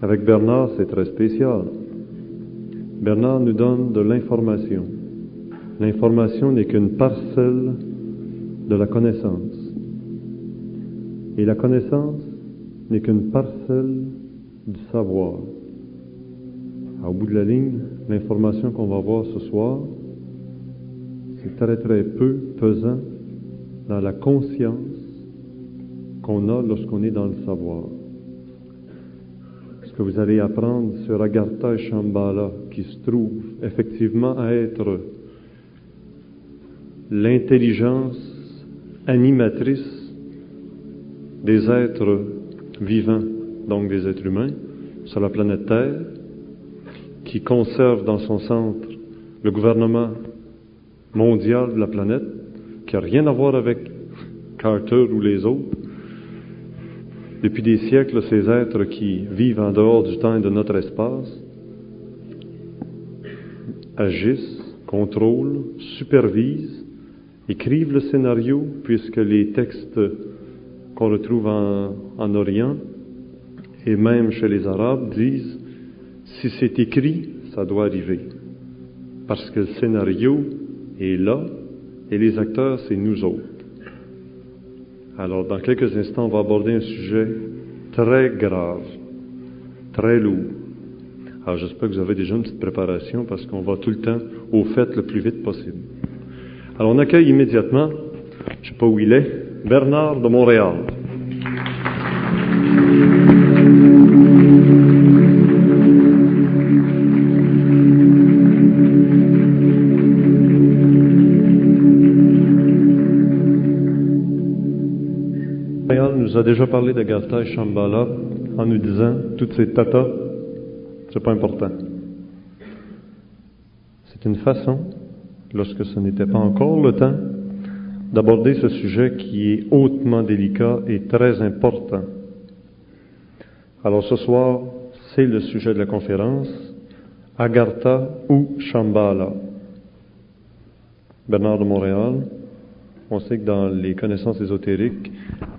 Avec Bernard, c'est très spécial. Bernard nous donne de l'information. L'information n'est qu'une parcelle de la connaissance. Et la connaissance n'est qu'une parcelle du savoir. Au bout de la ligne, l'information qu'on va voir ce soir, c'est très très peu pesant dans la conscience qu'on a lorsqu'on est dans le savoir. Ce que vous allez apprendre sur Agartha et Shambhala, qui se trouve effectivement à être l'intelligence animatrice des êtres vivants, donc des êtres humains, sur la planète Terre, qui conserve dans son centre le gouvernement mondial de la planète, qui n'a rien à voir avec Carter ou les autres. Depuis des siècles, ces êtres qui vivent en dehors du temps et de notre espace agissent, contrôlent, supervisent, écrivent le scénario, puisque les textes qu'on retrouve en Orient et même chez les Arabes disent « si c'est écrit, ça doit arriver ». Parce que le scénario est là et les acteurs, c'est nous autres. Alors, dans quelques instants, on va aborder un sujet très grave, très lourd. Alors, j'espère que vous avez déjà une petite préparation parce qu'on va tout le temps au fait le plus vite possible. Alors, on accueille immédiatement, je ne sais pas où il est, Bernard de Montréal. Montréal nous a déjà parlé d'Agartha et Shambhala en nous disant toutes ces tatas, c'est pas important. C'est une façon, lorsque ce n'était pas encore le temps, d'aborder ce sujet qui est hautement délicat et très important. Alors ce soir, c'est le sujet de la conférence, Agartha ou Shambhala. Bernard de Montréal, on sait que dans les connaissances ésotériques,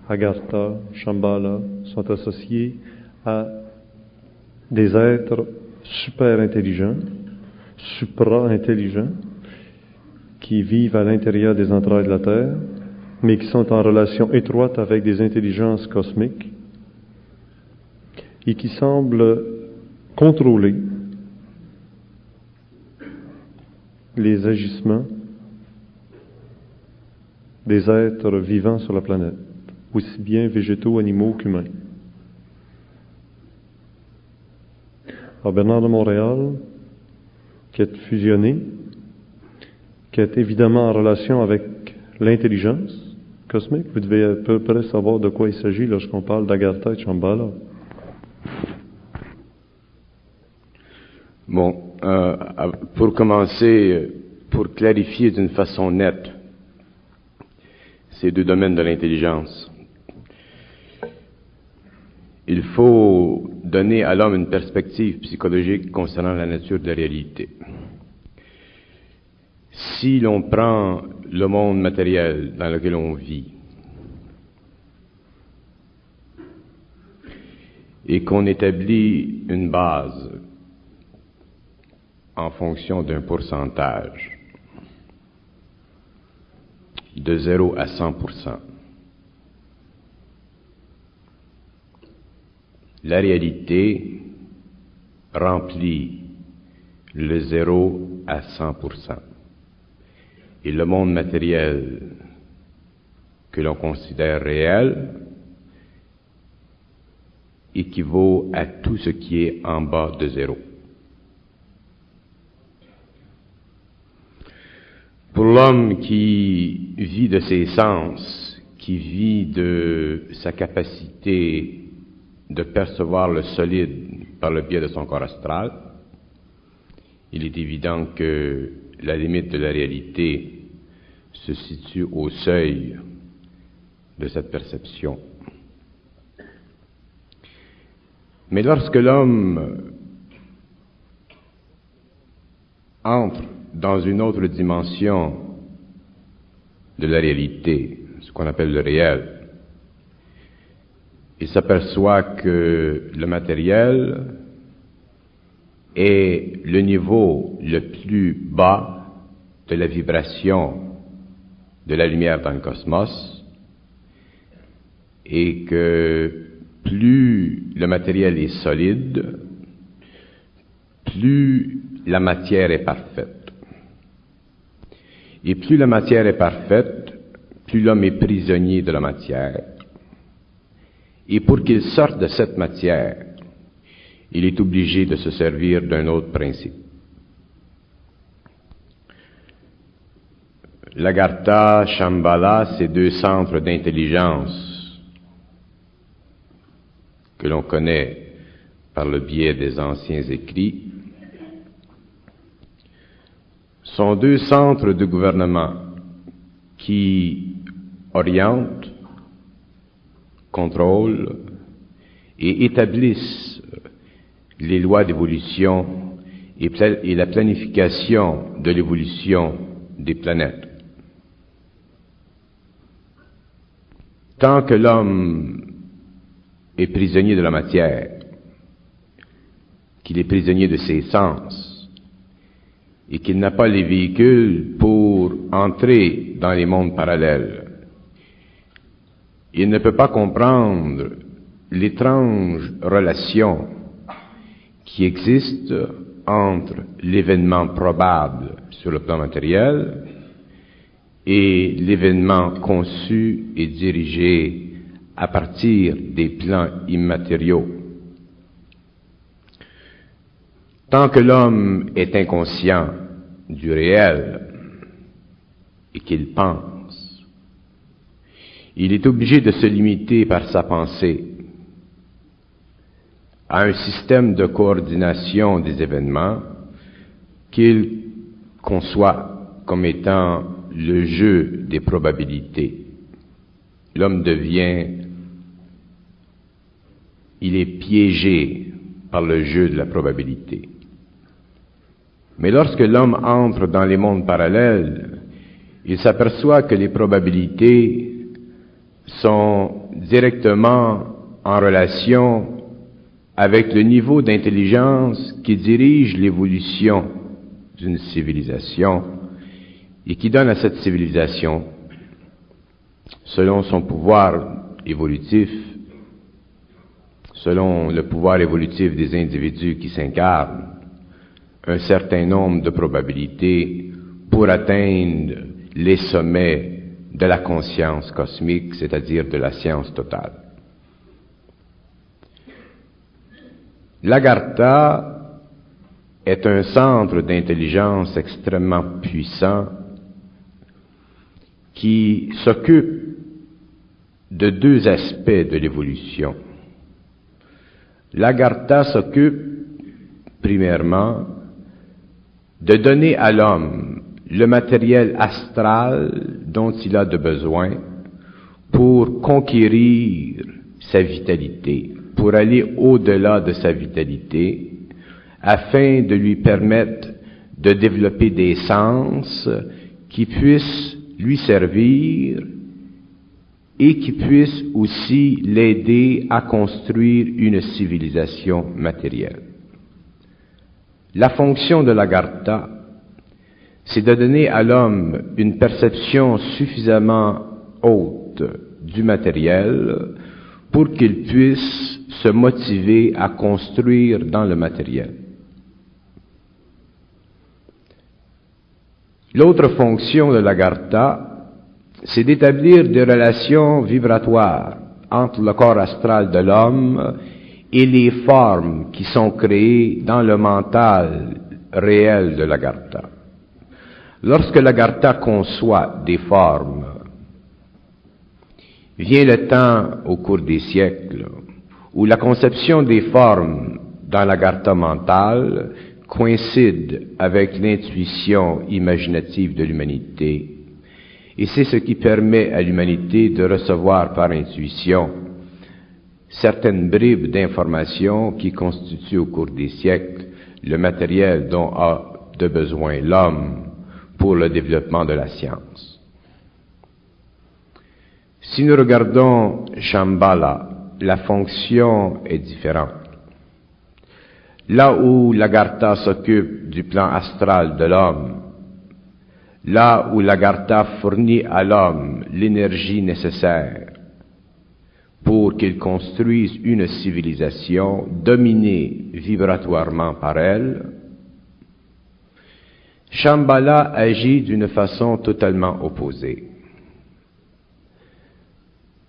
Agartha, Shambhala sont associés à des êtres super intelligents, supra-intelligents, qui vivent à l'intérieur des entrailles de la Terre, mais qui sont en relation étroite avec des intelligences cosmiques et qui semblent contrôler les agissements des êtres vivants sur la planète, aussi bien végétaux, animaux qu'humains. Alors Bernard de Montréal, qui est fusionné, qui est évidemment en relation avec l'intelligence cosmique. Vous devez à peu près savoir de quoi il s'agit lorsqu'on parle d'Agartha et de Shambhala. Bon, pour commencer, pour clarifier d'une façon nette ces deux domaines de l'intelligence, il faut donner à l'homme une perspective psychologique concernant la nature de la réalité. Si l'on prend le monde matériel dans lequel on vit et qu'on établit une base en fonction d'un pourcentage de 0 à 100%, la réalité remplit le 0 à 100%. Et le monde matériel que l'on considère réel équivaut à tout ce qui est en bas de 0. Pour l'homme qui vit de ses sens, qui vit de sa capacité de percevoir le solide par le biais de son corps astral, il est évident que la limite de la réalité se situe au seuil de cette perception. Mais lorsque l'homme entre dans une autre dimension de la réalité, ce qu'on appelle le réel, il s'aperçoit que le matériel est le niveau le plus bas de la vibration de la lumière dans le cosmos, et que plus le matériel est solide, plus la matière est parfaite. Et plus la matière est parfaite, plus l'homme est prisonnier de la matière. Et pour qu'il sorte de cette matière, il est obligé de se servir d'un autre principe. L'Agartha, Shambhala, ces deux centres d'intelligence que l'on connaît par le biais des anciens écrits, sont deux centres de gouvernement qui orientent, contrôlent et établissent les lois d'évolution et la planification de l'évolution des planètes. Tant que l'homme est prisonnier de la matière, qu'il est prisonnier de ses sens, et qu'il n'a pas les véhicules pour entrer dans les mondes parallèles, il ne peut pas comprendre l'étrange relation qui existe entre l'événement probable sur le plan matériel et l'événement conçu et dirigé à partir des plans immatériaux. Tant que l'homme est inconscient du réel et qu'il pense, il est obligé de se limiter par sa pensée à un système de coordination des événements qu'il conçoit comme étant le jeu des probabilités. L'homme il est piégé par le jeu de la probabilité. Mais lorsque l'homme entre dans les mondes parallèles, il s'aperçoit que les probabilités sont directement en relation avec le niveau d'intelligence qui dirige l'évolution d'une civilisation et qui donne à cette civilisation, selon son pouvoir évolutif, selon le pouvoir évolutif des individus qui s'incarnent, un certain nombre de probabilités pour atteindre les sommets de la conscience cosmique, c'est-à-dire de la science totale. L'Agartha est un centre d'intelligence extrêmement puissant qui s'occupe de deux aspects de l'évolution. L'Agartha s'occupe, premièrement, de donner à l'homme le matériel astral dont il a de besoin pour conquérir sa vitalité, pour aller au-delà de sa vitalité, afin de lui permettre de développer des sens qui puissent lui servir et qui puissent aussi l'aider à construire une civilisation matérielle. La fonction de l'Agartha, c'est de donner à l'homme une perception suffisamment haute du matériel pour qu'il puisse se motiver à construire dans le matériel. L'autre fonction de l'Agartha, c'est d'établir des relations vibratoires entre le corps astral de l'homme et les formes qui sont créées dans le mental réel de l'Agartha. Lorsque l'Agartha conçoit des formes, vient le temps au cours des siècles où la conception des formes dans l'Agartha mental coïncide avec l'intuition imaginative de l'humanité. Et c'est ce qui permet à l'humanité de recevoir par intuition certaines bribes d'informations qui constituent au cours des siècles le matériel dont a de besoin l'homme pour le développement de la science. Si nous regardons Shambhala, la fonction est différente. Là où l'Agartha s'occupe du plan astral de l'homme, là où l'Agartha fournit à l'homme l'énergie nécessaire pour qu'il construise une civilisation dominée vibratoirement par elle, Shambhala agit d'une façon totalement opposée.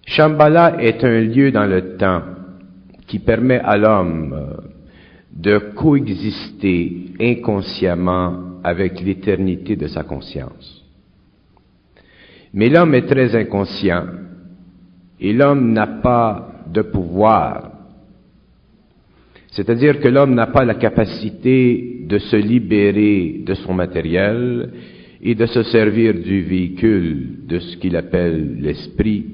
Shambhala est un lieu dans le temps qui permet à l'homme de coexister inconsciemment avec l'éternité de sa conscience. Mais l'homme est très inconscient et l'homme n'a pas de pouvoir. C'est-à-dire que l'homme n'a pas la capacité de se libérer de son matériel et de se servir du véhicule de ce qu'il appelle l'esprit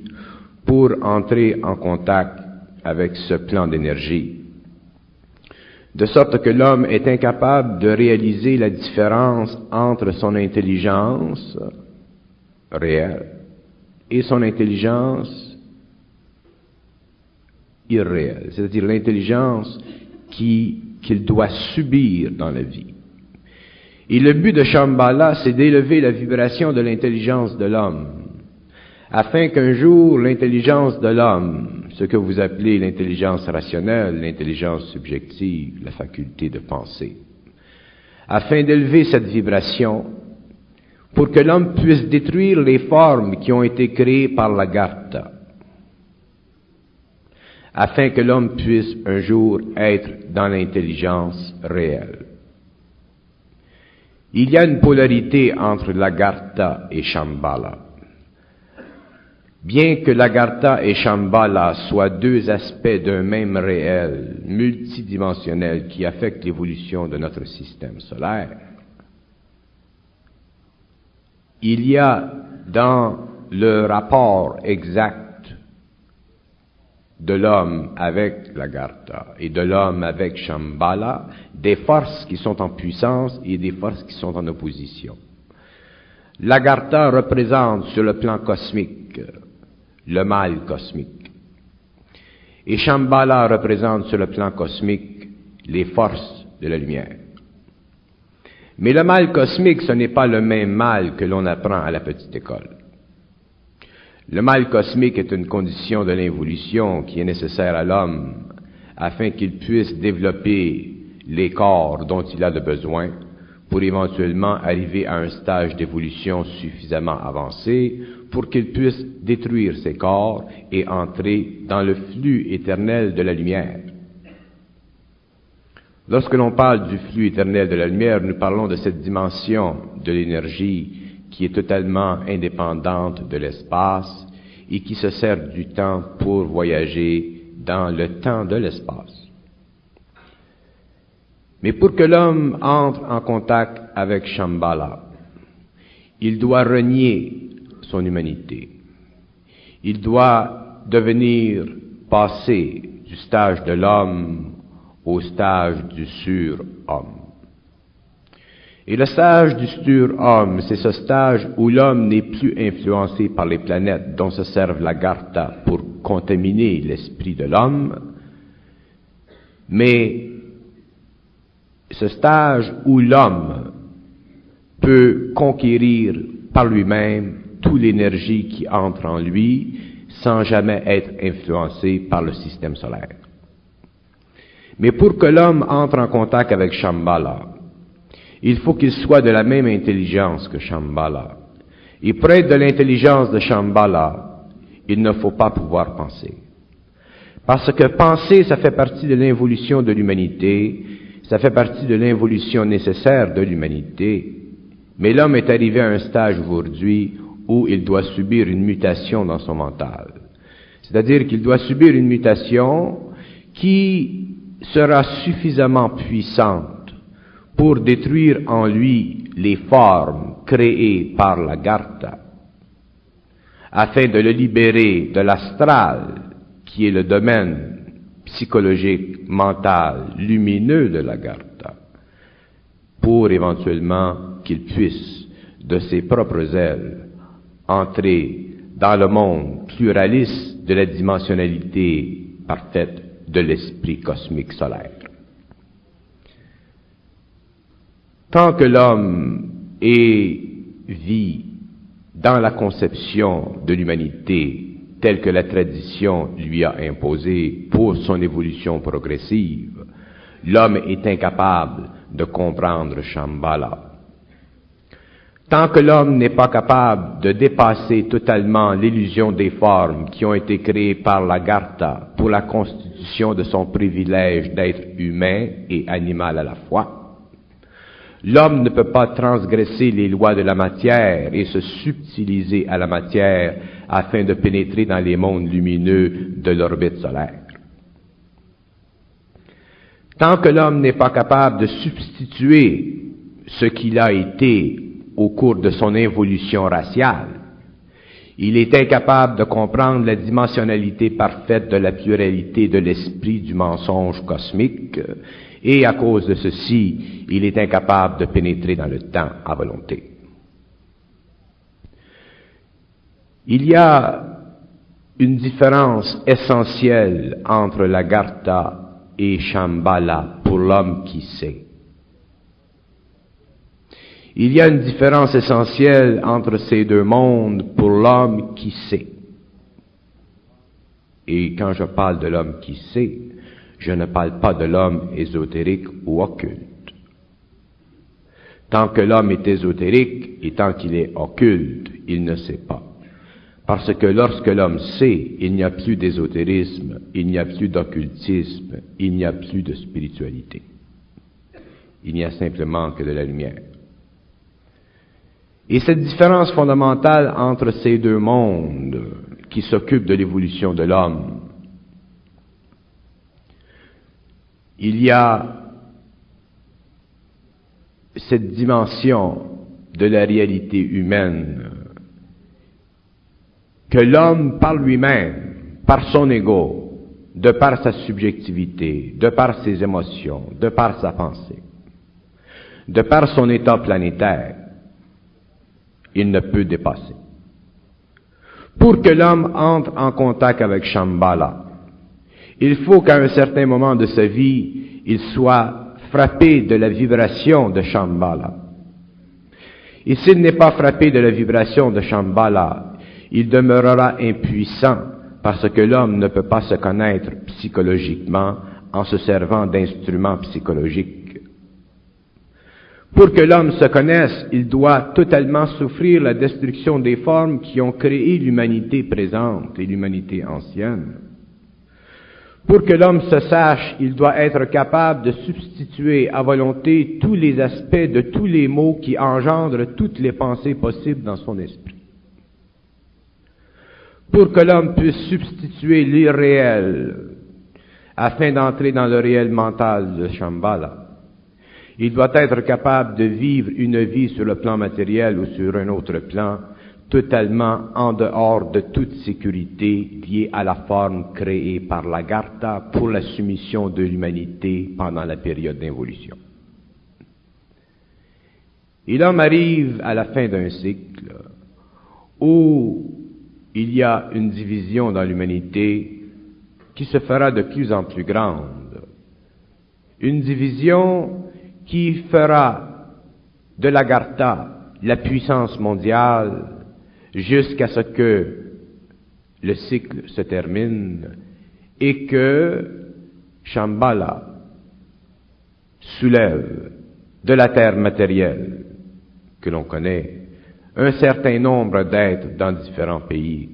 pour entrer en contact avec ce plan d'énergie. De sorte que l'homme est incapable de réaliser la différence entre son intelligence réelle et son intelligence irréelle, c'est-à-dire l'intelligence qu'il doit subir dans la vie. Et le but de Shambhala, c'est d'élever la vibration de l'intelligence de l'homme, afin qu'un jour l'intelligence de l'homme, ce que vous appelez l'intelligence rationnelle, l'intelligence subjective, la faculté de penser, afin d'élever cette vibration pour que l'homme puisse détruire les formes qui ont été créées par l'Agartha, afin que l'homme puisse un jour être dans l'intelligence réelle. Il y a une polarité entre l'Agartha et Shambhala. Bien que l'Agartha et Shambhala soient deux aspects d'un même réel multidimensionnel qui affecte l'évolution de notre système solaire, il y a dans le rapport exact de l'homme avec l'Agartha et de l'homme avec Shambhala des forces qui sont en puissance et des forces qui sont en opposition. L'Agartha représente sur le plan cosmique le mal cosmique et Shambhala représente sur le plan cosmique les forces de la lumière. Mais le mal cosmique, ce n'est pas le même mal que l'on apprend à la petite école. Le mal cosmique est une condition de l'involution qui est nécessaire à l'homme afin qu'il puisse développer les corps dont il a besoin pour éventuellement arriver à un stage d'évolution suffisamment avancé pour qu'il puisse détruire ses corps et entrer dans le flux éternel de la lumière. Lorsque l'on parle du flux éternel de la lumière, nous parlons de cette dimension de l'énergie qui est totalement indépendante de l'espace et qui se sert du temps pour voyager dans le temps de l'espace. Mais pour que l'homme entre en contact avec Shambhala, il doit renier son humanité. Il doit passer du stage de l'homme au stage du surhomme. Et le stage du surhomme, c'est ce stage où l'homme n'est plus influencé par les planètes dont se servent l'Agartha pour contaminer l'esprit de l'homme, mais ce stage où l'homme peut conquérir par lui-même toute l'énergie qui entre en lui sans jamais être influencé par le système solaire. Mais pour que l'homme entre en contact avec Shambhala, il faut qu'il soit de la même intelligence que Shambhala. Et pour être de l'intelligence de Shambhala, il ne faut pas pouvoir penser. Parce que penser, ça fait partie de l'involution de l'humanité, ça fait partie de l'involution nécessaire de l'humanité. Mais l'homme est arrivé à un stage aujourd'hui où il doit subir une mutation dans son mental. C'est-à-dire qu'il doit subir une mutation qui sera suffisamment puissante pour détruire en lui les formes créées par l'Agartha, afin de le libérer de l'astral, qui est le domaine psychologique, mental, lumineux de l'Agartha, pour éventuellement qu'il puisse, de ses propres ailes, entrer dans le monde pluraliste de la dimensionnalité parfaite de l'esprit cosmique solaire. Tant que l'homme vit dans la conception de l'humanité telle que la tradition lui a imposée pour son évolution progressive, l'homme est incapable de comprendre Shambhala. Tant que l'homme n'est pas capable de dépasser totalement l'illusion des formes qui ont été créées par l'Agartha pour la constitution de son privilège d'être humain et animal à la fois, l'homme ne peut pas transgresser les lois de la matière et se subtiliser à la matière afin de pénétrer dans les mondes lumineux de l'orbite solaire. Tant que l'homme n'est pas capable de substituer ce qu'il a été au cours de son évolution raciale, il est incapable de comprendre la dimensionnalité parfaite de la pluralité de l'esprit du mensonge cosmique, et à cause de ceci, il est incapable de pénétrer dans le temps à volonté. Il y a une différence essentielle entre l'Agartha et Shambhala pour l'homme qui sait. Il y a une différence essentielle entre ces deux mondes pour l'homme qui sait. Et quand je parle de l'homme qui sait, je ne parle pas de l'homme ésotérique ou occulte. Tant que l'homme est ésotérique et tant qu'il est occulte, il ne sait pas. Parce que lorsque l'homme sait, il n'y a plus d'ésotérisme, il n'y a plus d'occultisme, il n'y a plus de spiritualité. Il n'y a simplement que de la lumière. Et cette différence fondamentale entre ces deux mondes qui s'occupent de l'évolution de l'homme, il y a cette dimension de la réalité humaine que l'homme par lui-même, par son ego, de par sa subjectivité, de par ses émotions, de par sa pensée, de par son état planétaire, il ne peut dépasser. Pour que l'homme entre en contact avec Shambhala, il faut qu'à un certain moment de sa vie, il soit frappé de la vibration de Shambhala. Et s'il n'est pas frappé de la vibration de Shambhala, il demeurera impuissant parce que l'homme ne peut pas se connaître psychologiquement en se servant d'instruments psychologiques. Pour que l'homme se connaisse, il doit totalement souffrir la destruction des formes qui ont créé l'humanité présente et l'humanité ancienne. Pour que l'homme se sache, il doit être capable de substituer à volonté tous les aspects de tous les mots qui engendrent toutes les pensées possibles dans son esprit. Pour que l'homme puisse substituer l'irréel afin d'entrer dans le réel mental de Shambhala, il doit être capable de vivre une vie sur le plan matériel ou sur un autre plan, totalement en dehors de toute sécurité liée à la forme créée par l'Agartha pour la soumission de l'humanité pendant la période d'involution. Et l'homme arrive à la fin d'un cycle où il y a une division dans l'humanité qui se fera de plus en plus grande. Une division qui fera de l'Agartha la puissance mondiale jusqu'à ce que le cycle se termine et que Shambhala soulève de la terre matérielle que l'on connaît un certain nombre d'êtres dans différents pays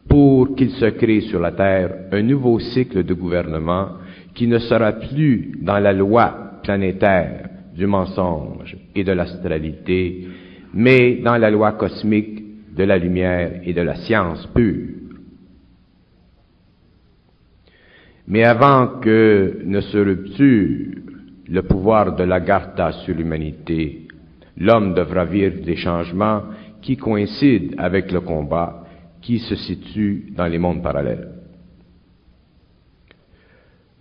pour qu'il se crée sur la terre un nouveau cycle de gouvernement qui ne sera plus dans la loi planétaire du mensonge et de l'astralité, mais dans la loi cosmique de la lumière et de la science pure. Mais avant que ne se rupture le pouvoir de l'Agartha sur l'humanité, l'homme devra vivre des changements qui coïncident avec le combat qui se situe dans les mondes parallèles.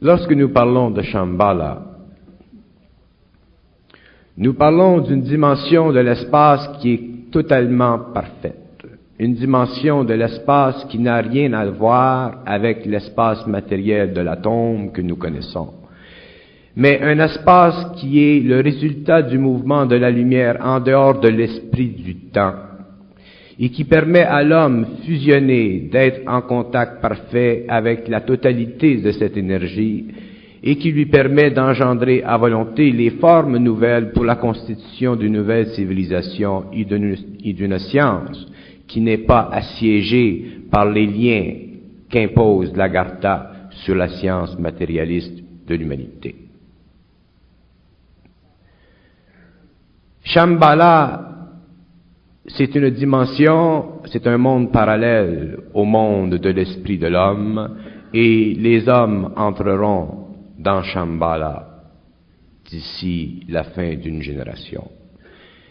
Lorsque nous parlons de Shambhala, nous parlons d'une dimension de l'espace qui est totalement parfaite. une dimension de l'espace qui n'a rien à voir avec l'espace matériel de l'atome que nous connaissons, mais un espace qui est le résultat du mouvement de la lumière en dehors de l'esprit du temps, et qui permet à l'homme fusionné d'être en contact parfait avec la totalité de cette énergie, et qui lui permet d'engendrer à volonté les formes nouvelles pour la constitution d'une nouvelle civilisation et d'une science qui n'est pas assiégée par les liens qu'impose l'Agartha sur la science matérialiste de l'humanité. Shambhala, c'est une dimension, c'est un monde parallèle au monde de l'esprit de l'homme, et les hommes entreront dans Shambhala d'ici la fin d'une génération.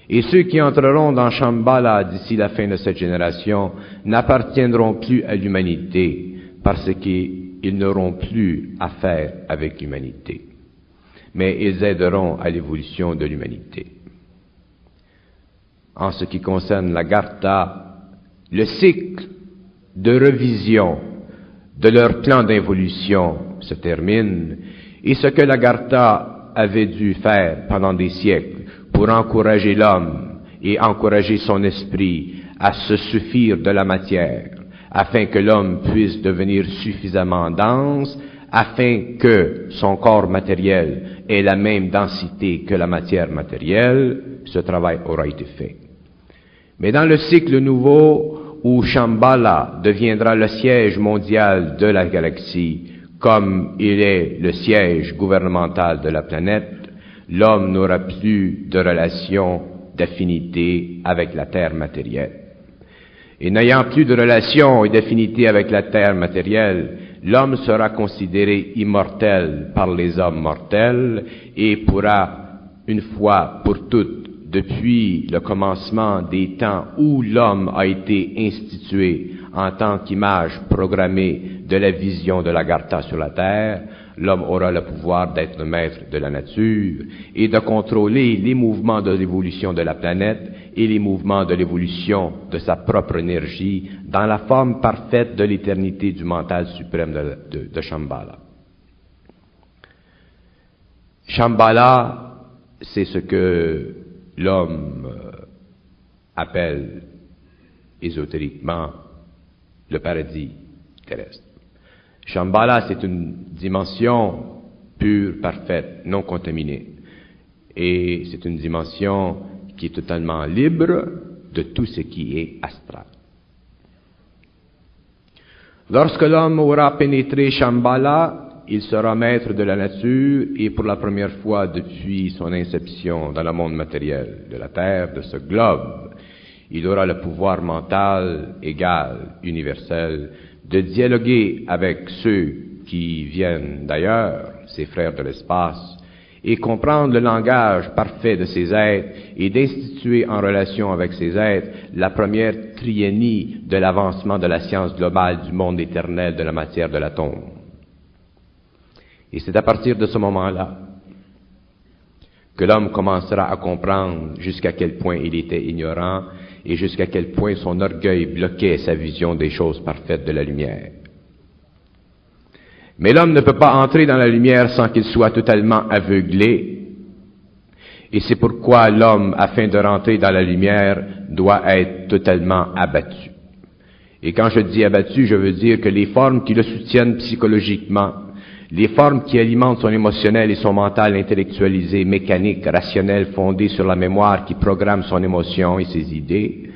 Et ceux qui entreront dans Shambhala d'ici la fin de cette génération n'appartiendront plus à l'humanité parce qu'ils n'auront plus affaire avec l'humanité, mais ils aideront à l'évolution de l'humanité. En ce qui concerne l'Agartha, le cycle de revision de leur plan d'évolution se termine, et ce que l'Agartha avait dû faire pendant des siècles pour encourager l'homme et encourager son esprit à se suffire de la matière, afin que l'homme puisse devenir suffisamment dense, afin que son corps matériel ait la même densité que la matière matérielle, ce travail aura été fait. Mais dans le cycle nouveau, où Shambhala deviendra le siège mondial de la galaxie, comme il est le siège gouvernemental de la planète, l'homme n'aura plus de relation d'affinité avec la terre matérielle. Et n'ayant plus de relation et d'affinité avec la terre matérielle, l'homme sera considéré immortel par les hommes mortels et pourra, une fois pour toutes, depuis le commencement des temps où l'homme a été institué en tant qu'image programmée de la vision de l'Agartha sur la terre, l'homme aura le pouvoir d'être le maître de la nature et de contrôler les mouvements de l'évolution de la planète et les mouvements de l'évolution de sa propre énergie dans la forme parfaite de l'éternité du mental suprême de Shambhala. Shambhala, c'est ce que l'homme appelle ésotériquement le paradis terrestre. Shambhala, c'est une dimension pure, parfaite, non contaminée. Et c'est une dimension qui est totalement libre de tout ce qui est astral. Lorsque l'homme aura pénétré Shambhala, il sera maître de la nature et pour la première fois depuis son inception dans le monde matériel de la Terre, de ce globe, il aura le pouvoir mental égal, universel, de dialoguer avec ceux qui viennent d'ailleurs, ses frères de l'espace, et comprendre le langage parfait de ces êtres et d'instituer en relation avec ces êtres la première triénie de l'avancement de la science globale du monde éternel de la matière de l'atome. Et c'est à partir de ce moment-là que l'homme commencera à comprendre jusqu'à quel point il était ignorant et jusqu'à quel point son orgueil bloquait sa vision des choses parfaites de la lumière. Mais l'homme ne peut pas entrer dans la lumière sans qu'il soit totalement aveuglé. Et c'est pourquoi l'homme, afin de rentrer dans la lumière, doit être totalement abattu. Et quand je dis abattu, je veux dire que les formes qui le soutiennent psychologiquement, les formes qui alimentent son émotionnel et son mental intellectualisé, mécanique, rationnel, fondé sur la mémoire qui programme son émotion et ses idées,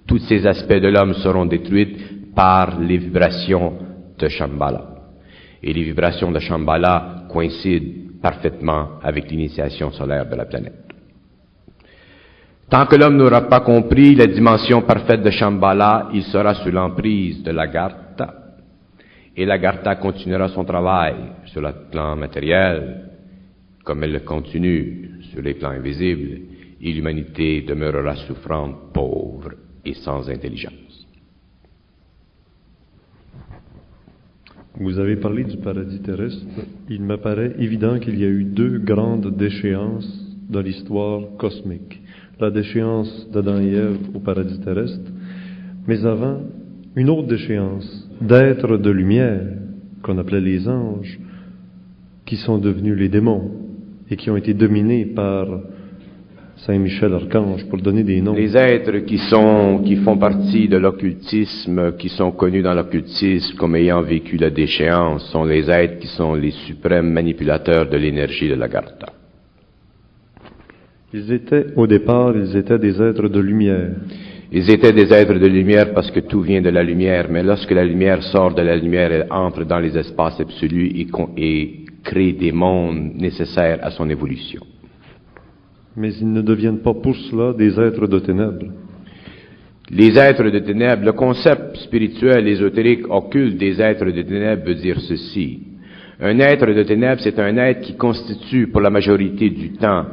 tous ces aspects de l'homme seront détruits par les vibrations de Shambhala. Et les vibrations de Shambhala coïncident parfaitement avec l'initiation solaire de la planète. Tant que l'homme n'aura pas compris la dimension parfaite de Shambhala, il sera sous l'emprise de l'Agartha. Et l'Agartha continuera son travail sur le plan matériel, comme elle le continue sur les plans invisibles, et l'humanité demeurera souffrante, pauvre et sans intelligence. Vous avez parlé du paradis terrestre. Il m'apparaît évident qu'il y a eu deux grandes déchéances dans l'histoire cosmique. La déchéance d'Adam et Ève au paradis terrestre, Mais avant, une autre déchéance, d'êtres de lumière, qu'on appelait les anges, qui sont devenus les démons et qui ont été dominés par Saint Michel Archange, pour donner des noms. Les êtres qui font partie de l'occultisme, qui sont connus dans l'occultisme comme ayant vécu la déchéance, sont les êtres qui sont les suprêmes manipulateurs de l'énergie de l'Agartha. Au départ, ils étaient des êtres de lumière. Ils étaient des êtres de lumière parce que tout vient de la lumière, mais lorsque la lumière sort de la lumière, elle entre dans les espaces absolus et crée des mondes nécessaires à son évolution. Mais ils ne deviennent pas pour cela des êtres de ténèbres. Les êtres de ténèbres, le concept spirituel, ésotérique, occulte des êtres de ténèbres veut dire ceci. Un être de ténèbres, c'est un être qui constitue pour la majorité du temps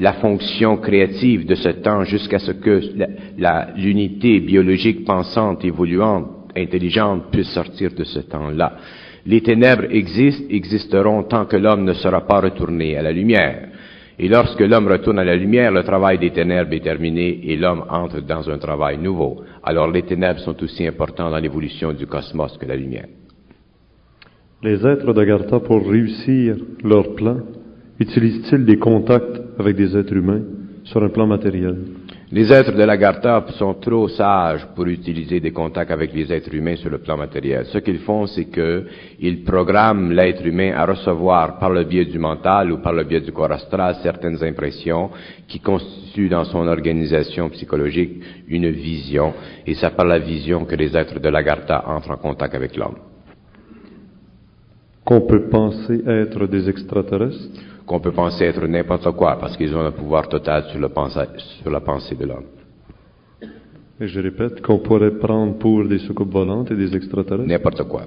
la fonction créative de ce temps jusqu'à ce que l'unité biologique pensante, évoluante, intelligente puisse sortir de ce temps-là. Les ténèbres existeront tant que l'homme ne sera pas retourné à la lumière. Et lorsque l'homme retourne à la lumière, le travail des ténèbres est terminé et l'homme entre dans un travail nouveau. Alors les ténèbres sont aussi importants dans l'évolution du cosmos que la lumière. Les êtres d'Agartha, pour réussir leur plan, utilisent-ils des contacts avec des êtres humains sur un plan matériel? Les êtres de l'Agartha sont trop sages pour utiliser des contacts avec les êtres humains sur le plan matériel. Ce qu'ils font, c'est qu'ils programment l'être humain à recevoir par le biais du mental ou par le biais du corps astral certaines impressions qui constituent dans son organisation psychologique une vision. Et c'est par la vision que les êtres de l'Agartha entrent en contact avec l'homme. Qu'on peut penser être des extraterrestres? Qu'on peut penser être n'importe quoi, parce qu'ils ont un pouvoir total sur la pensée de l'homme. Et je répète, qu'on pourrait prendre pour des soucoupes volantes et des extraterrestres? N'importe quoi.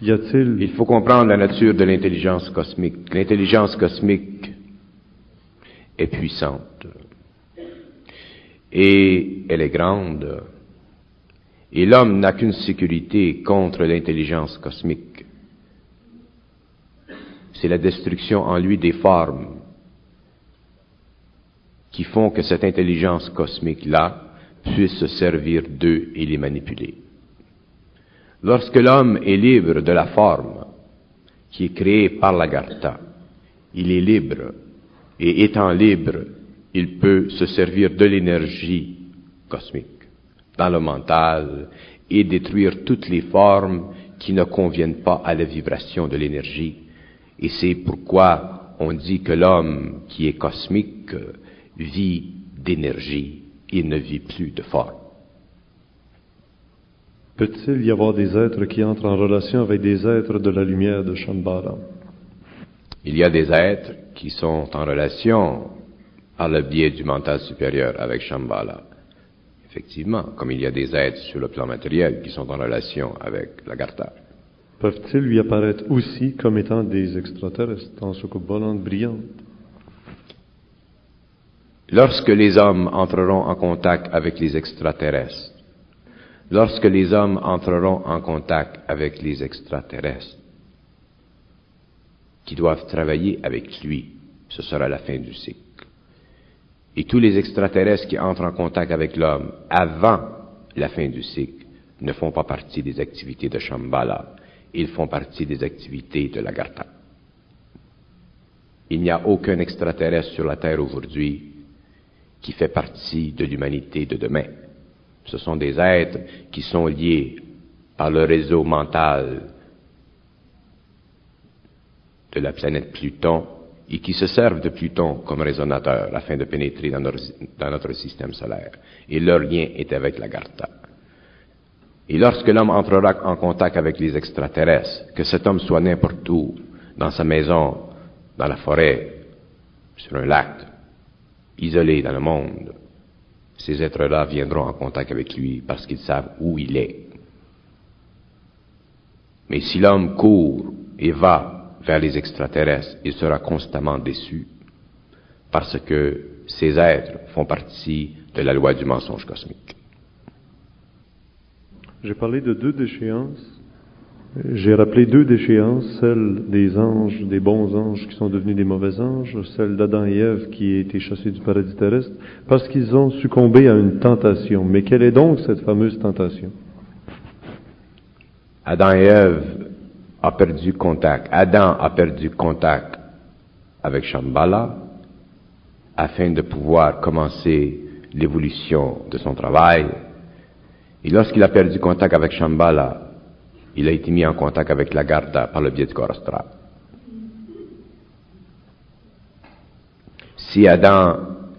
Il faut comprendre la nature de l'intelligence cosmique. L'intelligence cosmique est puissante. Et elle est grande. Et l'homme n'a qu'une sécurité contre l'intelligence cosmique. C'est la destruction en lui des formes qui font que cette intelligence cosmique-là puisse se servir d'eux et les manipuler. Lorsque l'homme est libre de la forme qui est créée par l'Agartha, il est libre, et étant libre, il peut se servir de l'énergie cosmique dans le mental et détruire toutes les formes qui ne conviennent pas à la vibration de l'énergie. Et c'est pourquoi on dit que l'homme qui est cosmique vit d'énergie, il ne vit plus de forme. Peut-il y avoir des êtres qui entrent en relation avec des êtres de la lumière de Shambhala? Il y a des êtres qui sont en relation par le biais du mental supérieur avec Shambhala. Effectivement, comme il y a des êtres sur le plan matériel qui sont en relation avec l'Agartha. Peuvent-ils lui apparaître aussi comme étant des extraterrestres en soucoupe volante brillante? Lorsque les hommes entreront en contact avec les extraterrestres, qui doivent travailler avec lui, ce sera la fin du cycle. Et tous les extraterrestres qui entrent en contact avec l'homme avant la fin du cycle ne font pas partie des activités de Shambhala. Ils font partie des activités de l'Agartha. Il n'y a aucun extraterrestre sur la Terre aujourd'hui qui fait partie de l'humanité de demain. Ce sont des êtres qui sont liés par le réseau mental de la planète Pluton et qui se servent de Pluton comme résonateur afin de pénétrer dans notre système solaire. Et leur lien est avec l'Agartha. Et lorsque l'homme entrera en contact avec les extraterrestres, que cet homme soit n'importe où, dans sa maison, dans la forêt, sur un lac, isolé dans le monde, ces êtres-là viendront en contact avec lui parce qu'ils savent où il est. Mais si l'homme court et va vers les extraterrestres, il sera constamment déçu parce que ces êtres font partie de la loi du mensonge cosmique. J'ai parlé de deux déchéances, J'ai rappelé 2 déchéances, celle des anges, des bons anges qui sont devenus des mauvais anges, celle d'Adam et Ève qui a été chassés du paradis terrestre, parce qu'ils ont succombé à une tentation. Mais quelle est donc cette fameuse tentation? Adam et Ève a perdu contact. Adam a perdu contact avec Shambhala afin de pouvoir commencer l'évolution de son travail. Et lorsqu'il a perdu contact avec Shambhala, il a été mis en contact avec l'Agartha par le biais du corps astral. Si Adam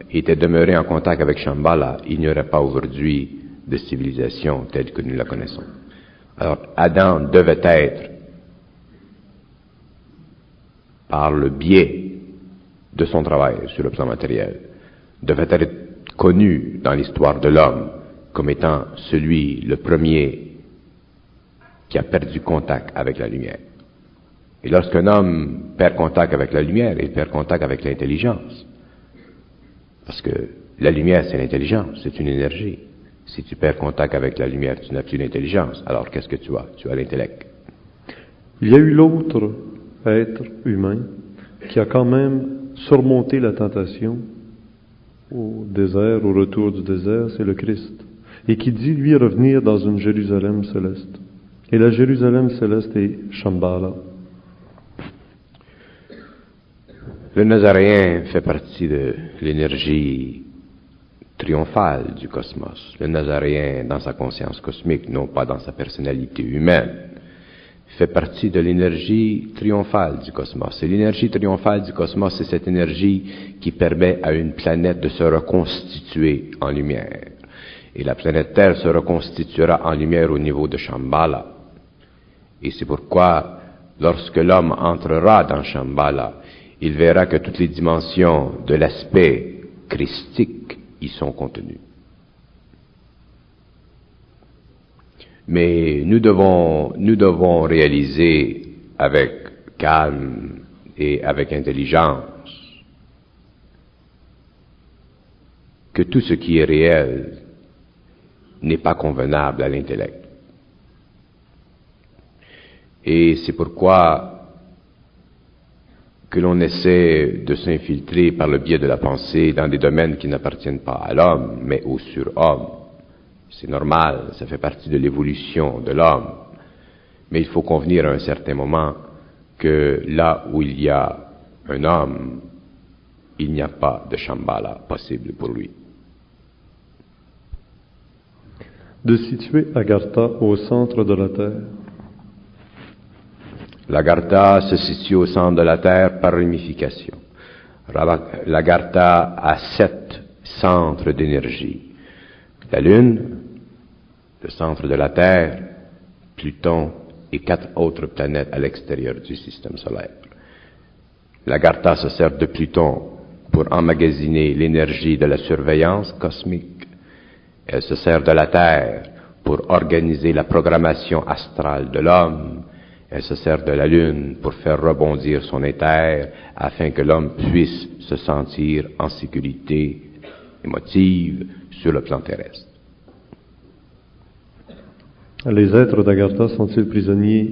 était demeuré en contact avec Shambhala, il n'y aurait pas aujourd'hui de civilisation telle que nous la connaissons. Alors, Adam devait être, par le biais de son travail sur le plan matériel, devait être connu dans l'histoire de l'homme comme étant celui, le premier, qui a perdu contact avec la lumière. Et lorsqu'un homme perd contact avec la lumière, il perd contact avec l'intelligence. Parce que la lumière, c'est l'intelligence, c'est une énergie. Si tu perds contact avec la lumière, tu n'as plus d'intelligence. Alors, qu'est-ce que tu as? Tu as l'intellect. Il y a eu l'autre être humain qui a quand même surmonté la tentation au désert, au retour du désert, c'est le Christ. Et qui dit, lui, revenir dans une Jérusalem céleste. Et la Jérusalem céleste est Shambhala. Le Nazaréen fait partie de l'énergie triomphale du cosmos. Le Nazaréen, dans sa conscience cosmique, non pas dans sa personnalité humaine, fait partie de l'énergie triomphale du cosmos. Et l'énergie triomphale du cosmos, c'est cette énergie qui permet à une planète de se reconstituer en lumière. Et la planète Terre se reconstituera en lumière au niveau de Shambhala. Et c'est pourquoi, lorsque l'homme entrera dans Shambhala, il verra que toutes les dimensions de l'aspect christique y sont contenues. Mais nous devons réaliser avec calme et avec intelligence que tout ce qui est réel n'est pas convenable à l'intellect. Et c'est pourquoi que l'on essaie de s'infiltrer par le biais de la pensée dans des domaines qui n'appartiennent pas à l'homme, mais au surhomme. C'est normal, ça fait partie de l'évolution de l'homme. Mais il faut convenir à un certain moment que là où il y a un homme, il n'y a pas de Shambhala possible pour lui. De situer Agartha au centre de la Terre. L'Agartha se situe au centre de la Terre par rémification. L'Agartha a 7 centres d'énergie. La Lune, le centre de la Terre, Pluton et 4 autres planètes à l'extérieur du système solaire. L'Agartha se sert de Pluton pour emmagasiner l'énergie de la surveillance cosmique. Elle se sert de la Terre pour organiser la programmation astrale de l'homme. Elle se sert de la Lune pour faire rebondir son éther afin que l'homme puisse se sentir en sécurité émotive sur le plan terrestre. Les êtres d'Agartha sont-ils prisonniers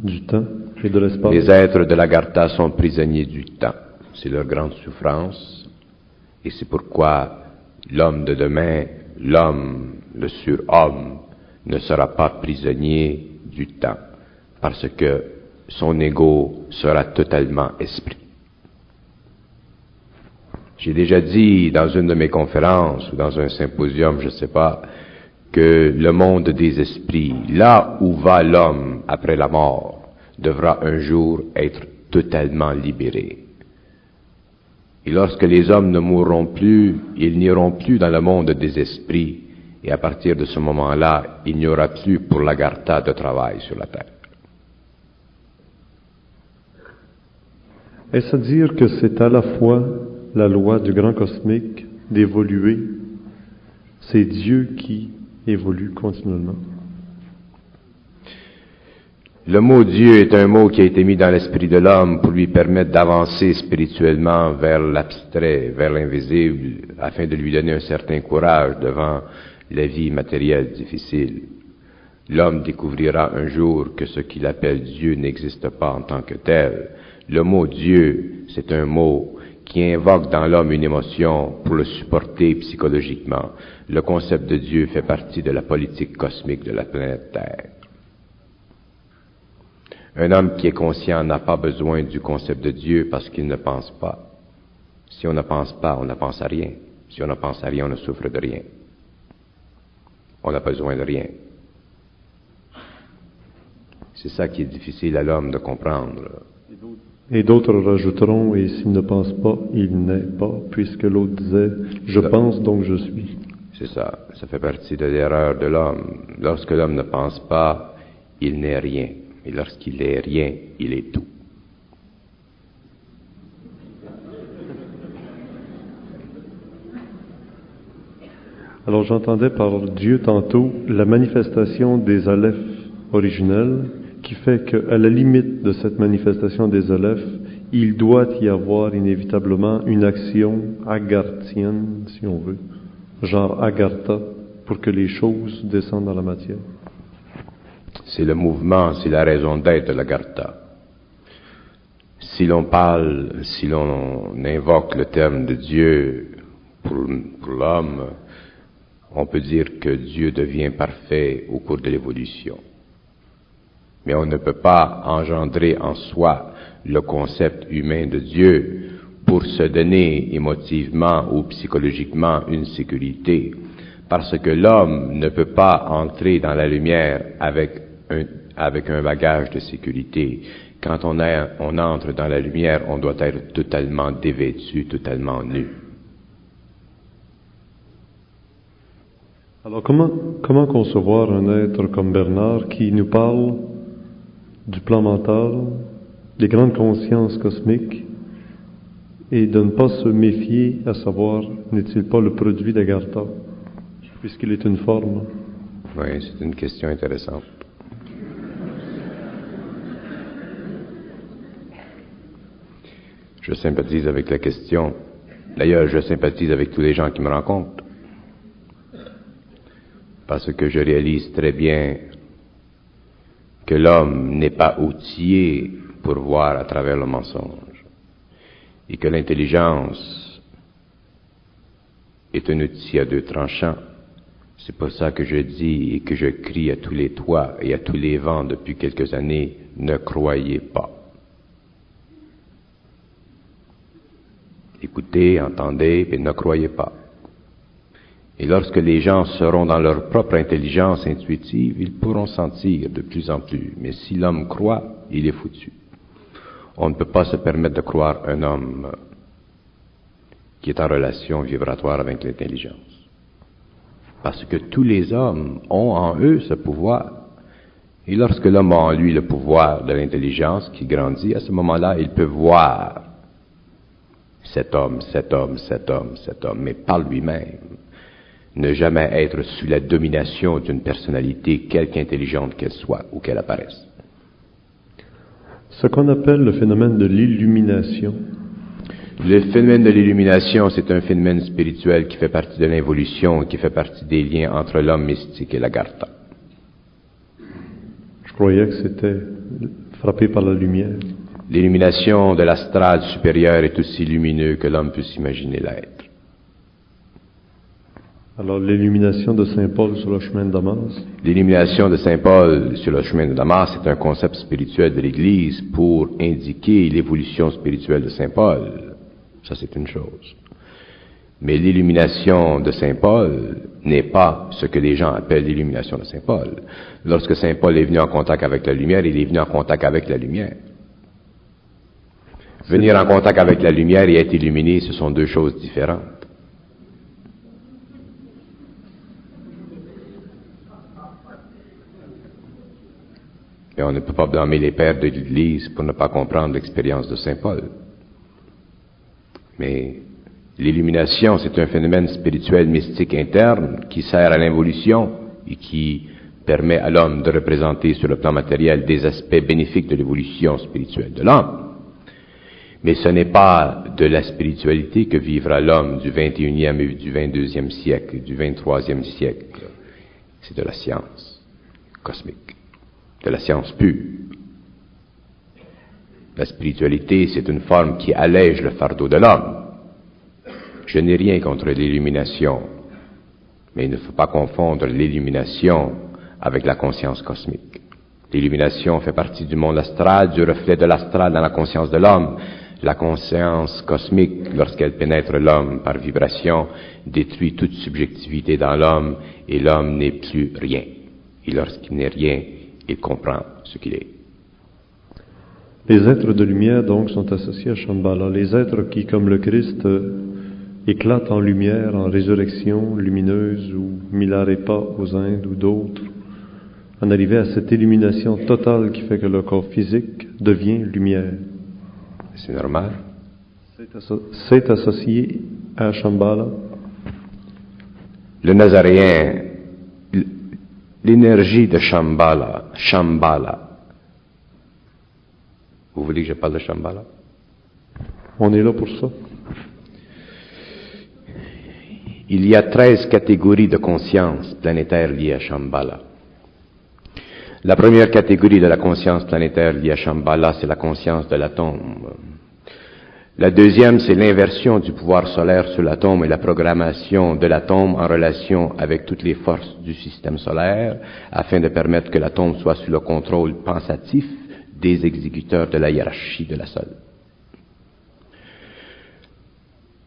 du temps et de l'espace? Les êtres de l'Agartha sont prisonniers du temps. C'est leur grande souffrance. Et c'est pourquoi l'homme de demain, l'homme, le surhomme, ne sera pas prisonnier du temps. Parce que son ego sera totalement esprit. J'ai déjà dit dans une de mes conférences ou dans un symposium, je ne sais pas, que le monde des esprits, là où va l'homme après la mort, devra un jour être totalement libéré. Et lorsque les hommes ne mourront plus, ils n'iront plus dans le monde des esprits, et à partir de ce moment-là, il n'y aura plus pour l'Agartha de travail sur la terre. Est-ce à dire que c'est à la fois la loi du grand cosmique d'évoluer, c'est Dieu qui évolue continuellement? Le mot Dieu est un mot qui a été mis dans l'esprit de l'homme pour lui permettre d'avancer spirituellement vers l'abstrait, vers l'invisible, afin de lui donner un certain courage devant la vie matérielle difficile. L'homme découvrira un jour que ce qu'il appelle Dieu n'existe pas en tant que tel. Le mot Dieu, c'est un mot qui invoque dans l'homme une émotion pour le supporter psychologiquement. Le concept de Dieu fait partie de la politique cosmique de la planète Terre. Un homme qui est conscient n'a pas besoin du concept de Dieu parce qu'il ne pense pas. Si on ne pense pas, on ne pense à rien. Si on ne pense à rien, on ne souffre de rien. On n'a besoin de rien. C'est ça qui est difficile à l'homme de comprendre. Et d'autres rajouteront, et s'il ne pense pas, il n'est pas, puisque l'autre disait, je pense donc je suis. C'est ça, ça fait partie de l'erreur de l'homme. Lorsque l'homme ne pense pas, il n'est rien. Et lorsqu'il est rien, il est tout. Alors j'entendais par Dieu tantôt la manifestation des alephes originels, qui fait qu'à la limite de cette manifestation des alephes, il doit y avoir inévitablement une action agarthienne, si on veut, genre agartha, pour que les choses descendent dans la matière. C'est le mouvement, c'est la raison d'être de l'Agartha. Si l'on parle, si l'on invoque le terme de Dieu pour l'homme, on peut dire que Dieu devient parfait au cours de l'évolution. Mais on ne peut pas engendrer en soi le concept humain de Dieu pour se donner émotivement ou psychologiquement une sécurité, parce que l'homme ne peut pas entrer dans la lumière avec un bagage de sécurité. Quand on entre dans la lumière, on doit être totalement dévêtu, totalement nu. Alors comment concevoir un être comme Bernard qui nous parle du plan mental, des grandes consciences cosmiques, et de ne pas se méfier à savoir, n'est-il pas le produit d'Agartha, puisqu'il est une forme? Oui, c'est une question intéressante. Je sympathise avec la question. D'ailleurs, je sympathise avec tous les gens qui me rencontrent. Parce que je réalise très bien que l'homme n'est pas outillé pour voir à travers le mensonge. Et que l'intelligence est un outil à deux tranchants. C'est pour ça que je dis et que je crie à tous les toits et à tous les vents depuis quelques années, ne croyez pas. Écoutez, entendez, mais ne croyez pas. Et lorsque les gens seront dans leur propre intelligence intuitive, ils pourront sentir de plus en plus. Mais si l'homme croit, il est foutu. On ne peut pas se permettre de croire un homme qui est en relation vibratoire avec l'intelligence. Parce que tous les hommes ont en eux ce pouvoir. Et lorsque l'homme a en lui le pouvoir de l'intelligence qui grandit, à ce moment-là, il peut voir cet homme, mais par lui-même. Ne jamais être sous la domination d'une personnalité, quelque intelligente qu'elle soit ou qu'elle apparaisse. Ce qu'on appelle le phénomène de l'illumination. Le phénomène de l'illumination, c'est un phénomène spirituel qui fait partie de l'évolution, qui fait partie des liens entre l'homme mystique et l'Agartha. Je croyais que c'était frappé par la lumière. L'illumination de l'astral supérieur est aussi lumineux que l'homme peut s'imaginer l'être. Alors, l'illumination de Saint Paul sur le chemin de Damas? L'illumination de Saint Paul sur le chemin de Damas est un concept spirituel de l'Église pour indiquer l'évolution spirituelle de Saint Paul. Ça, c'est une chose. Mais l'illumination de Saint Paul n'est pas ce que les gens appellent l'illumination de Saint Paul. Lorsque Saint Paul est venu en contact avec la lumière, il est venu en contact avec la lumière. Venir en contact avec la lumière et être illuminé, ce sont deux choses différentes. Et on ne peut pas blâmer les pères de l'Église pour ne pas comprendre l'expérience de Saint Paul. Mais l'illumination, c'est un phénomène spirituel mystique interne qui sert à l'évolution et qui permet à l'homme de représenter sur le plan matériel des aspects bénéfiques de l'évolution spirituelle de l'homme. Mais ce n'est pas de la spiritualité que vivra l'homme du 21e et du 22e siècle, du 23e siècle. C'est de la science. cosmique, de la science pure. La spiritualité, c'est une forme qui allège le fardeau de l'homme. Je n'ai rien contre l'illumination, mais il ne faut pas confondre l'illumination avec la conscience cosmique. L'illumination fait partie du monde astral, du reflet de l'astral dans la conscience de l'homme. La conscience cosmique, lorsqu'elle pénètre l'homme par vibration, détruit toute subjectivité dans l'homme, et l'homme n'est plus rien. Et lorsqu'il n'est rien, il comprend ce qu'il est. Les êtres de lumière, donc, sont associés à Shambhala. Les êtres qui, comme le Christ, éclatent en lumière, en résurrection lumineuse, ou Milarepa aux Indes, ou d'autres, en arriver à cette illumination totale qui fait que le corps physique devient lumière. C'est normal. C'est associé à Shambhala. Le Nazaréen, l'énergie de Shambhala, vous voulez que je parle de Shambhala? On est là pour ça. Il y a 13 catégories de conscience planétaire liées à Shambhala. La première catégorie de la conscience planétaire liée à Shambhala, c'est la conscience de l'atome. La deuxième, c'est l'inversion du pouvoir solaire sur l'atome et la programmation de l'atome en relation avec toutes les forces du système solaire, afin de permettre que l'atome soit sous le contrôle pensatif des exécuteurs de la hiérarchie de la Sol.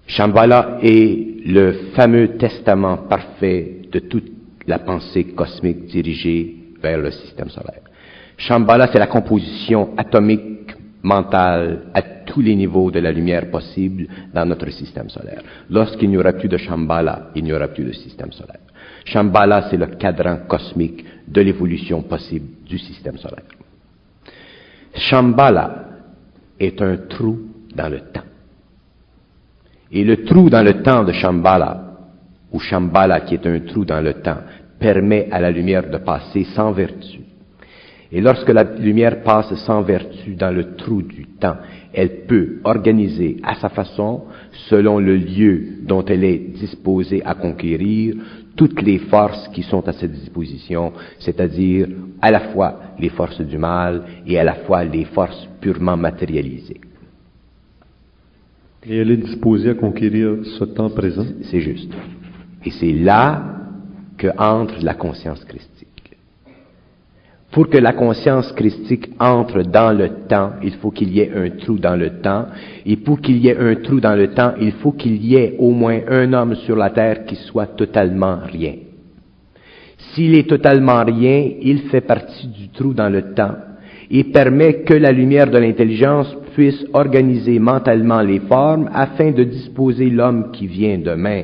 Shambhala est le fameux testament parfait de toute la pensée cosmique dirigée vers le système solaire. Shambhala, c'est la composition atomique, mentale, à tous les niveaux de la lumière possible dans notre système solaire. Lorsqu'il n'y aura plus de Shambhala, il n'y aura plus de système solaire. Shambhala, c'est le cadran cosmique de l'évolution possible du système solaire. Shambhala est un trou dans le temps. Et le trou dans le temps de Shambhala, ou Shambhala qui est un trou dans le temps, permet à la lumière de passer sans vertu. Et lorsque la lumière passe sans vertu dans le trou du temps, elle peut organiser à sa façon, selon le lieu dont elle est disposée à conquérir, toutes les forces qui sont à sa disposition, c'est-à-dire à la fois les forces du mal et à la fois les forces purement matérialisées. Et elle est disposée à conquérir ce temps présent? C'est juste. Et c'est là que entre la conscience christique. Pour que la conscience christique entre dans le temps, il faut qu'il y ait un trou dans le temps. Et pour qu'il y ait un trou dans le temps, il faut qu'il y ait au moins un homme sur la terre qui soit totalement rien. S'il est totalement rien, il fait partie du trou dans le temps et permet que la lumière de l'intelligence puisse organiser mentalement les formes afin de disposer l'homme qui vient demain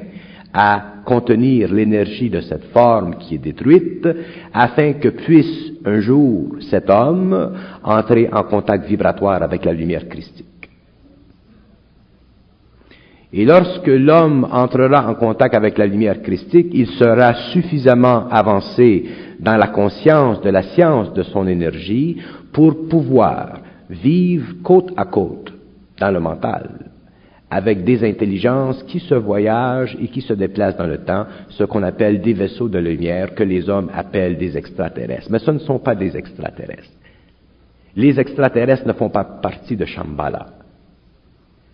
à contenir l'énergie de cette forme qui est détruite, afin que puisse un jour cet homme entrer en contact vibratoire avec la lumière christique. Et lorsque l'homme entrera en contact avec la lumière christique, il sera suffisamment avancé dans la conscience de la science de son énergie pour pouvoir vivre côte à côte dans le mental, avec des intelligences qui se voyagent et qui se déplacent dans le temps, ce qu'on appelle des vaisseaux de lumière, que les hommes appellent des extraterrestres. Mais ce ne sont pas des extraterrestres. Les extraterrestres ne font pas partie de Shambhala.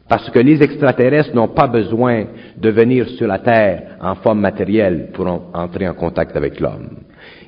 Parce que les extraterrestres n'ont pas besoin de venir sur la Terre en forme matérielle pour entrer en contact avec l'homme.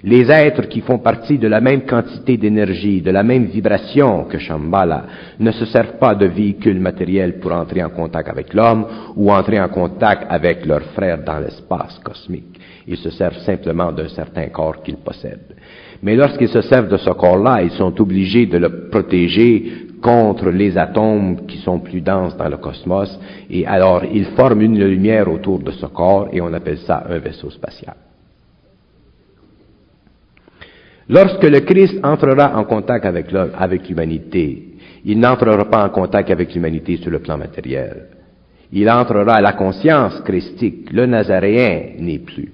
Les êtres qui font partie de la même quantité d'énergie, de la même vibration que Shambhala, ne se servent pas de véhicules matériels pour entrer en contact avec l'homme ou entrer en contact avec leurs frères dans l'espace cosmique. Ils se servent simplement d'un certain corps qu'ils possèdent. Mais lorsqu'ils se servent de ce corps-là, ils sont obligés de le protéger contre les atomes qui sont plus denses dans le cosmos, et alors ils forment une lumière autour de ce corps, et on appelle ça un vaisseau spatial. Lorsque le Christ entrera en contact avec l'humanité, il n'entrera pas en contact avec l'humanité sur le plan matériel. Il entrera à la conscience christique. Le Nazaréen n'est plus.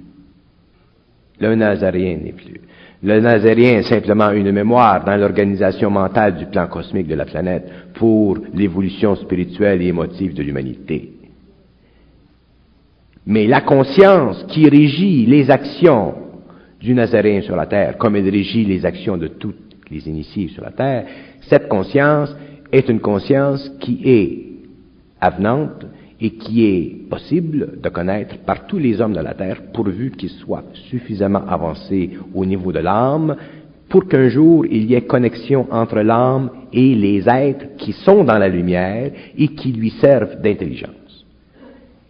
Le Nazaréen n'est plus. Le Nazaréen est simplement une mémoire dans l'organisation mentale du plan cosmique de la planète pour l'évolution spirituelle et émotive de l'humanité. Mais la conscience qui régit les actions du Nazaréen sur la terre, comme elle régit les actions de tous les initiés sur la terre, cette conscience est une conscience qui est avenante et qui est possible de connaître par tous les hommes de la terre, pourvu qu'ils soient suffisamment avancés au niveau de l'âme, pour qu'un jour il y ait connexion entre l'âme et les êtres qui sont dans la lumière et qui lui servent d'intelligence.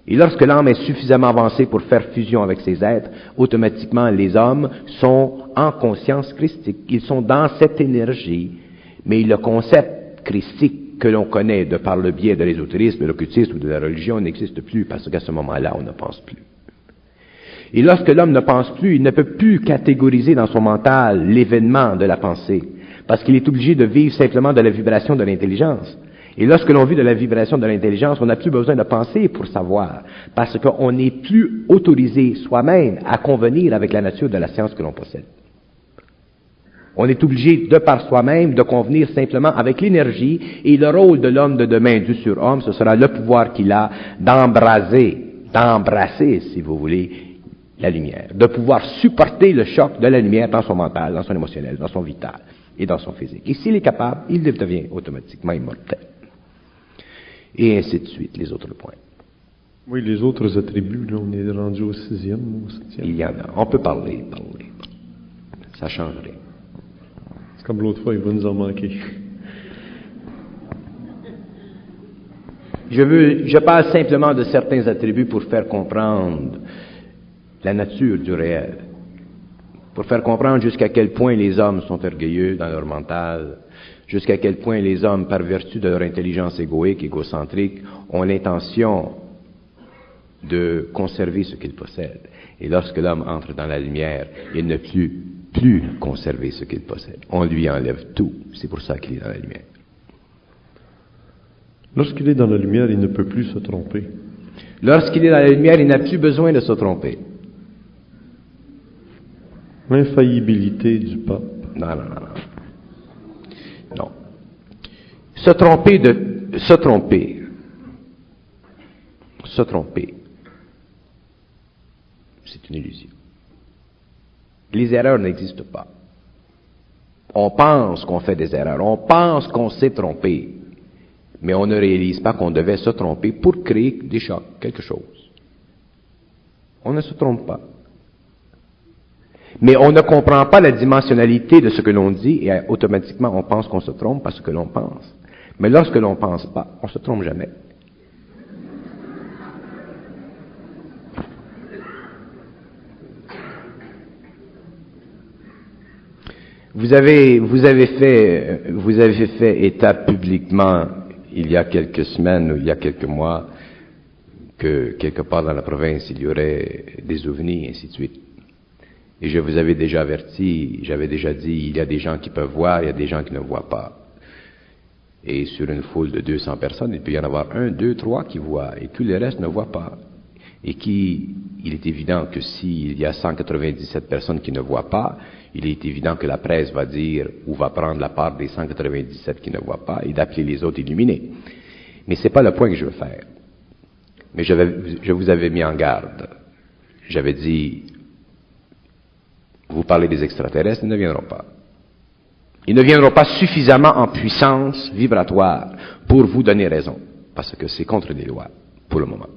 Et lorsque l'âme est suffisamment avancée pour faire fusion avec ces êtres, automatiquement les hommes sont en conscience christique. Ils sont dans cette énergie. Mais le concept christique que l'on connaît de par le biais de l'ésotérisme, de l'occultisme ou de la religion n'existe plus parce qu'à ce moment-là, on ne pense plus. Et lorsque l'homme ne pense plus, il ne peut plus catégoriser dans son mental l'événement de la pensée parce qu'il est obligé de vivre simplement de la vibration de l'intelligence. Et lorsque l'on vit de la vibration de l'intelligence, on n'a plus besoin de penser pour savoir, parce qu'on n'est plus autorisé soi-même à convenir avec la nature de la science que l'on possède. On est obligé, de par soi-même, de convenir simplement avec l'énergie, et le rôle de l'homme de demain, du surhomme, ce sera le pouvoir qu'il a d'embrasser, si vous voulez, la lumière, de pouvoir supporter le choc de la lumière dans son mental, dans son émotionnel, dans son vital et dans son physique. Et s'il est capable, il devient automatiquement immortel. Et ainsi de suite, les autres points. Oui, les autres attributs, là, on est rendu au 6e, au 7e. Il y en a. On peut parler. Ça changerait. C'est comme l'autre fois, il va nous en manquer. Je parle simplement de certains attributs pour faire comprendre la nature du réel. Pour faire comprendre jusqu'à quel point les hommes sont orgueilleux dans leur mental, jusqu'à quel point les hommes, par vertu de leur intelligence égoïque, égocentrique, ont l'intention de conserver ce qu'ils possèdent. Et lorsque l'homme entre dans la lumière, il ne peut plus conserver ce qu'il possède. On lui enlève tout. C'est pour ça qu'il est dans la lumière. Lorsqu'il est dans la lumière, il ne peut plus se tromper. Lorsqu'il est dans la lumière, il n'a plus besoin de se tromper. L'infaillibilité du pape. Non. Se tromper, c'est une illusion. Les erreurs n'existent pas. On pense qu'on fait des erreurs, on pense qu'on s'est trompé, mais on ne réalise pas qu'on devait se tromper pour créer des chocs, quelque chose. On ne se trompe pas. Mais on ne comprend pas la dimensionnalité de ce que l'on dit et automatiquement on pense qu'on se trompe parce que l'on pense. Mais lorsque l'on ne pense pas, on ne se trompe jamais. Vous avez fait état publiquement il y a quelques semaines ou il y a quelques mois que quelque part dans la province il y aurait des ovnis et ainsi de suite. Et je vous avais déjà averti, j'avais déjà dit, il y a des gens qui peuvent voir, il y a des gens qui ne voient pas. Et sur une foule de 200 personnes, il peut y en avoir 1, 2, 3 qui voient, et tous les restes ne voient pas. Et il est évident que s'il y a 197 personnes qui ne voient pas, il est évident que la presse va dire, ou va prendre la part des 197 qui ne voient pas, et d'appeler les autres illuminés. Mais c'est pas le point que je veux faire. Mais je vous avais mis en garde. J'avais dit, vous parlez des extraterrestres, ils ne viendront pas. Ils ne viendront pas suffisamment en puissance vibratoire pour vous donner raison, parce que c'est contre les lois, pour le moment.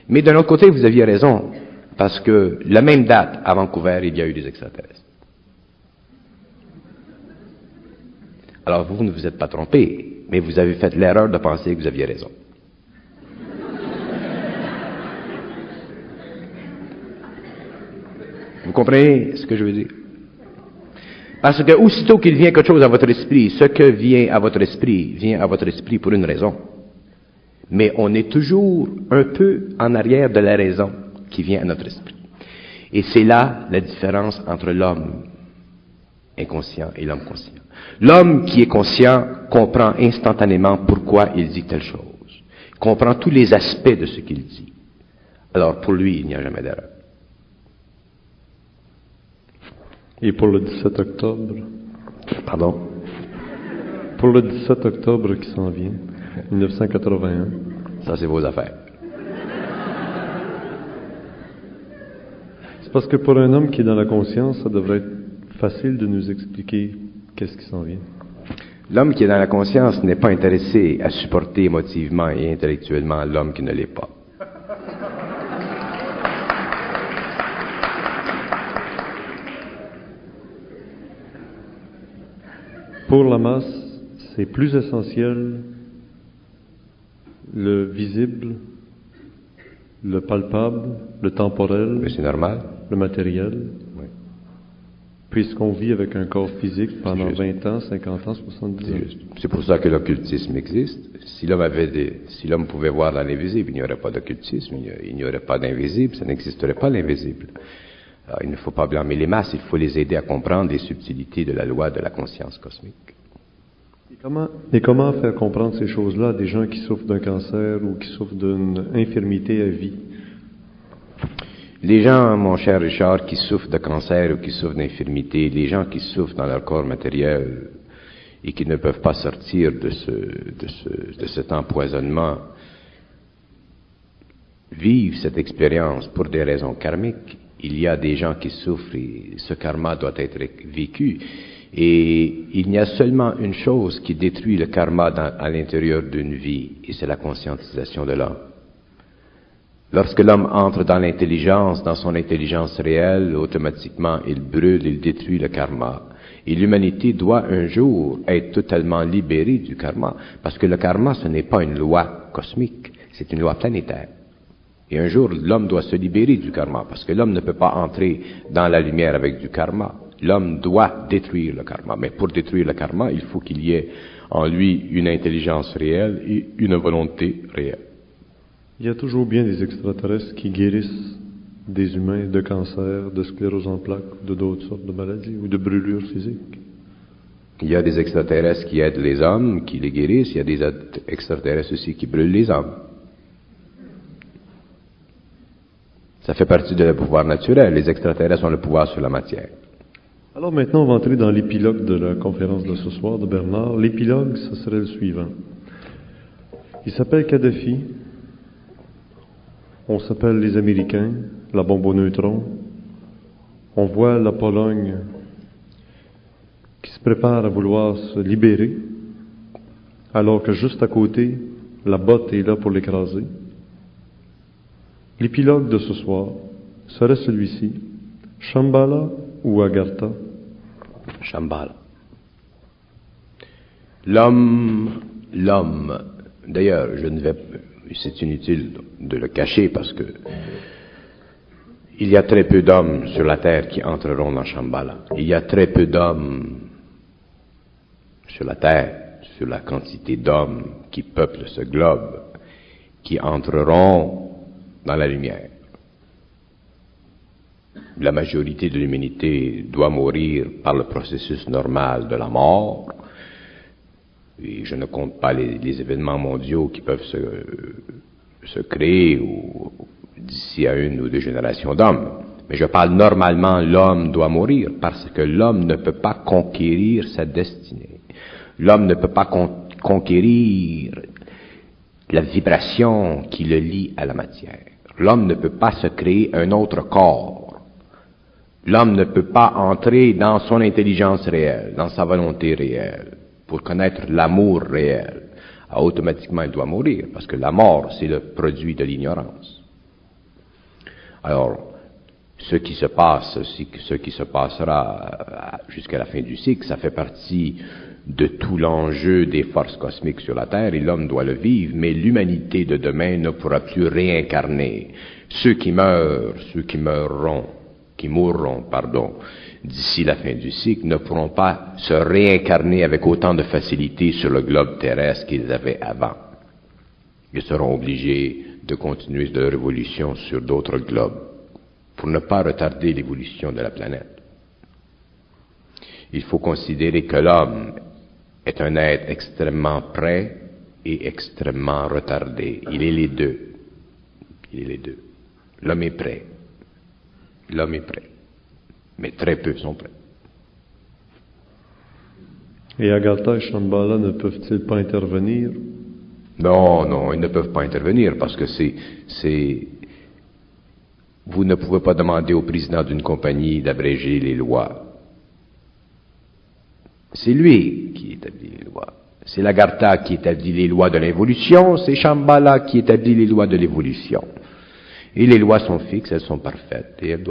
Mais d'un autre côté, vous aviez raison, parce que la même date, à Vancouver, il y a eu des extraterrestres. Alors vous ne vous êtes pas trompé, mais vous avez fait l'erreur de penser que vous aviez raison. Vous comprenez ce que je veux dire? Parce que aussitôt qu'il vient quelque chose à votre esprit, ce que vient à votre esprit pour une raison. Mais on est toujours un peu en arrière de la raison qui vient à notre esprit. Et c'est là la différence entre l'homme inconscient et l'homme conscient. L'homme qui est conscient comprend instantanément pourquoi il dit telle chose. Il comprend tous les aspects de ce qu'il dit. Alors pour lui, il n'y a jamais d'erreur. Et pour le 17 octobre? Pardon? Pour le 17 octobre qui s'en vient, 1981. Ça, c'est vos affaires. parce que pour un homme qui est dans la conscience, ça devrait être facile de nous expliquer qu'est-ce qui s'en vient. L'homme qui est dans la conscience n'est pas intéressé à supporter émotivement et intellectuellement l'homme qui ne l'est pas. Pour la masse, c'est plus essentiel le visible, le palpable, le temporel, Mais c'est normal. le matériel, Oui. puisqu'on vit avec un corps physique pendant juste. 20 ans, 50 ans, 70 ans. C'est pour ça que l'occultisme existe. Si l'homme pouvait voir dans l'invisible, il n'y aurait pas d'occultisme, il n'y aurait pas d'invisible, ça n'existerait pas l'invisible. Alors, il ne faut pas blâmer les masses, il faut les aider à comprendre les subtilités de la loi de la conscience cosmique. Et comment faire comprendre ces choses-là à des gens qui souffrent d'un cancer ou qui souffrent d'une infirmité à vie? Les gens, mon cher Richard, qui souffrent de cancer ou qui souffrent d'infirmité, les gens qui souffrent dans leur corps matériel et qui ne peuvent pas sortir de cet empoisonnement, vivent cette expérience pour des raisons karmiques. Il y a des gens qui souffrent et ce karma doit être vécu. Et il y a seulement une chose qui détruit le karma à l'intérieur d'une vie, et c'est la conscientisation de l'homme. Lorsque l'homme entre dans son intelligence réelle, automatiquement il brûle, il détruit le karma. Et l'humanité doit un jour être totalement libérée du karma, parce que le karma, ce n'est pas une loi cosmique, c'est une loi planétaire. Et un jour, l'homme doit se libérer du karma, parce que l'homme ne peut pas entrer dans la lumière avec du karma. L'homme doit détruire le karma. Mais pour détruire le karma, il faut qu'il y ait en lui une intelligence réelle et une volonté réelle. Il y a toujours bien des extraterrestres qui guérissent des humains de cancer, de sclérose en plaques, de d'autres sortes de maladies ou de brûlures physiques. Il y a des extraterrestres qui aident les hommes, qui les guérissent. Il y a des extraterrestres aussi qui brûlent les hommes. Ça fait partie de leur pouvoir naturel. Les extraterrestres ont le pouvoir sur la matière. Alors maintenant, on va entrer dans l'épilogue de la conférence de ce soir de Bernard. L'épilogue, ce serait le suivant. Il s'appelle Kadhafi. On s'appelle les Américains, la bombe au neutron. On voit la Pologne qui se prépare à vouloir se libérer, alors que juste à côté, la botte est là pour l'écraser. L'épilogue de ce soir serait celui-ci. Shambhala ou Agartha? Shambhala. L'homme, d'ailleurs, c'est inutile de le cacher parce que il y a très peu d'hommes sur la terre qui entreront dans Shambhala. Il y a très peu d'hommes sur la terre, sur la quantité d'hommes qui peuplent ce globe, qui entreront dans la lumière. La majorité de l'humanité doit mourir par le processus normal de la mort. Et je ne compte pas les événements mondiaux qui peuvent se créer d'ici à 1 ou 2 générations d'hommes. Mais je parle normalement, l'homme doit mourir parce que l'homme ne peut pas conquérir sa destinée. L'homme ne peut pas conquérir la vibration qui le lie à la matière. L'homme ne peut pas se créer un autre corps. L'homme ne peut pas entrer dans son intelligence réelle, dans sa volonté réelle, pour connaître l'amour réel. Automatiquement, il doit mourir, parce que la mort, c'est le produit de l'ignorance. Alors, ce qui se passera jusqu'à la fin du cycle, ça fait partie de tout l'enjeu des forces cosmiques sur la Terre, et l'homme doit le vivre, mais l'humanité de demain ne pourra plus réincarner. Ceux qui mourront, d'ici la fin du cycle, ne pourront pas se réincarner avec autant de facilité sur le globe terrestre qu'ils avaient avant. Ils seront obligés de continuer leur évolution sur d'autres globes pour ne pas retarder l'évolution de la planète. Il faut considérer que l'homme est un être extrêmement prêt et extrêmement retardé. Il est les deux. L'homme est prêt. Mais très peu sont prêts. Et Agartha et Shambhala ne peuvent-ils pas intervenir? Non, ils ne peuvent pas intervenir parce que Vous ne pouvez pas demander au président d'une compagnie d'abréger les lois. C'est lui qui établit les lois. C'est l'Agartha qui établit les lois de l'involution, c'est Shambhala qui établit les lois de l'évolution. Et les lois sont fixes, elles sont parfaites, et elles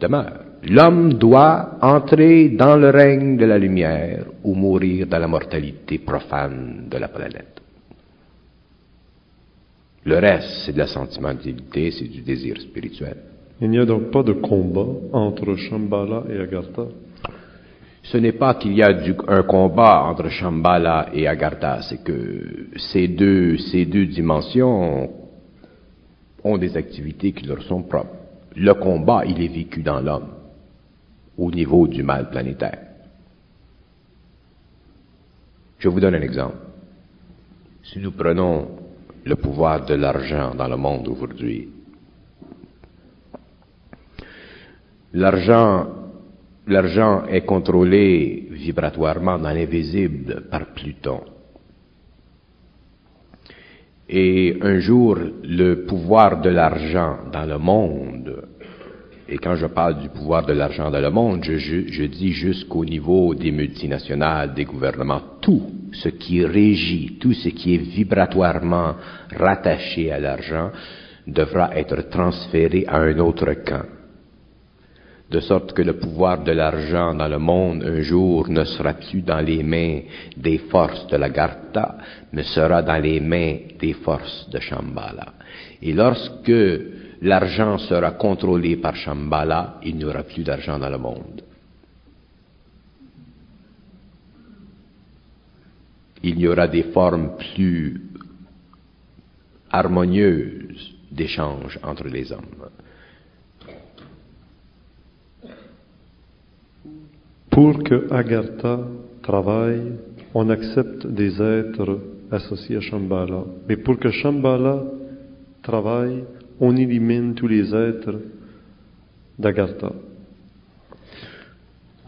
demeurent. L'homme doit entrer dans le règne de la lumière ou mourir dans la mortalité profane de la planète. Le reste, c'est de la sentimentalité, c'est du désir spirituel. Il n'y a donc pas de combat entre Shambhala et Agartha. Ce n'est pas qu'il y a un combat entre Shambhala et Agartha, c'est que ces deux dimensions ont des activités qui leur sont propres. Le combat, il est vécu dans l'homme, au niveau du mal planétaire. Je vous donne un exemple. Si nous prenons le pouvoir de l'argent dans le monde aujourd'hui, l'argent est contrôlé vibratoirement dans l'invisible par Pluton. Et un jour, le pouvoir de l'argent dans le monde, et quand je parle du pouvoir de l'argent dans le monde, je dis jusqu'au niveau des multinationales, des gouvernements, tout ce qui régit, tout ce qui est vibratoirement rattaché à l'argent devra être transféré à un autre camp. De sorte que le pouvoir de l'argent dans le monde, un jour, ne sera plus dans les mains des forces de l'Agartha, mais sera dans les mains des forces de Shambhala. Et lorsque l'argent sera contrôlé par Shambhala, il n'y aura plus d'argent dans le monde. Il y aura des formes plus harmonieuses d'échange entre les hommes. Pour que Agartha travaille, on accepte des êtres associés à Shambhala. Mais pour que Shambhala travaille, on élimine tous les êtres d'Agartha.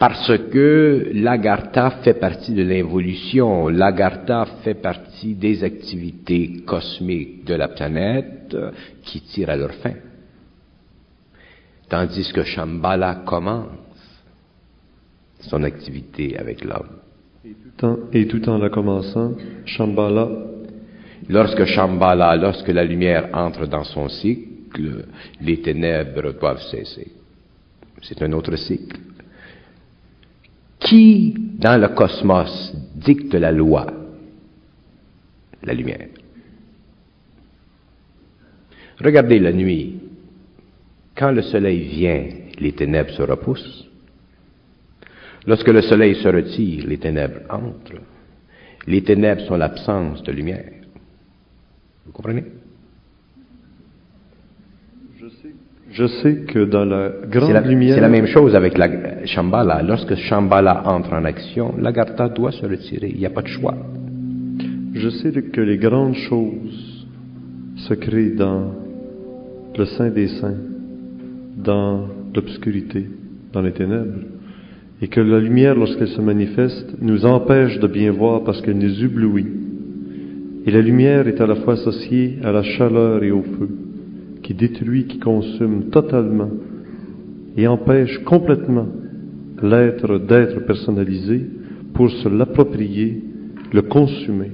Parce que l'Agartha fait partie de l'involution, l'Agartha fait partie des activités cosmiques de la planète qui tirent à leur fin. Tandis que Shambhala commence son activité avec l'homme. Et tout en la commençant, Shambhala, lorsque la lumière entre dans son cycle, les ténèbres doivent cesser. C'est un autre cycle. Qui, dans le cosmos, dicte la loi? La lumière. Regardez la nuit. Quand le soleil vient, les ténèbres se repoussent. Lorsque le soleil se retire, les ténèbres entrent. Les ténèbres sont l'absence de lumière. Vous comprenez? Je sais que dans la grande lumière... C'est la même chose avec la Shambhala. Lorsque Shambhala entre en action, l'Agartha doit se retirer. Il n'y a pas de choix. Je sais que les grandes choses se créent dans le Saint des Saints, dans l'obscurité, dans les ténèbres. Et que la lumière, lorsqu'elle se manifeste, nous empêche de bien voir parce qu'elle nous éblouit. Et la lumière est à la fois associée à la chaleur et au feu, qui détruit, qui consume totalement et empêche complètement l'être d'être personnalisé pour se l'approprier, le consumer.